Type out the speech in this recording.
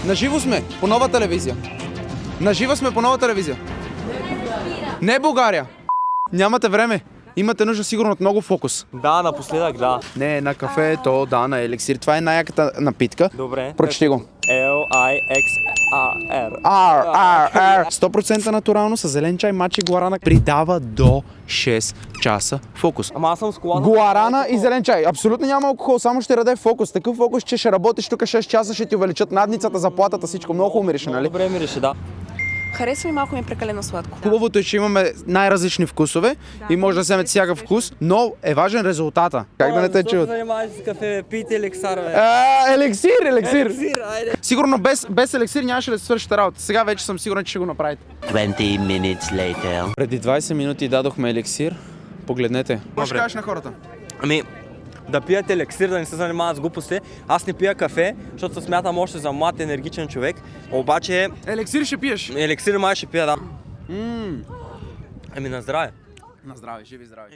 Наживо сме по нова телевизия. Наживо сме по нова телевизия. Не България. Нямате време. Имате нужда сигурно от много фокус. Да, напоследък, да. Не, на кафето, да, на еликсир. Това е най-яката напитка. Добре. Прочети го. L-I-X-A-R. R. 100% натурално с зелен чай, мачи, гуарана. Придава до 6 часа фокус. Ама аз съм с кола. Гуарана и зелен чай. Абсолютно няма алкохол, само ще даде фокус. Такъв фокус, че ще работиш тук 6 часа, ще ти увеличат надницата, заплатата, всичко. Много хубаво мирише, нали? Добре мирише, да. Харесва ми, малко ми е прекалено сладко. Хубавото е, че имаме най-различни вкусове и може да вземете всякакъв вкус, но е важен резултата. Как да не те чуват? Занимаваш с кафе, бе, пийте еликсар, бе. Еликсир! Еликсир, айде. Сигурно без еликсир нямаше да се свършите работа. Сега вече съм сигурен, че ще го направите. 20 minutes later. Преди 20 минути дадохме еликсир. Погледнете. Какво ще кажеш на хората? Ами, да пият еликсир, да не се занимават с глупости. Аз не пия кафе, защото се смятам още за млад, енергичен човек. Обаче, Еликсир ще пиеш. еликсир май ще пия, да. Ами на здраве. На здраве, живи здраве.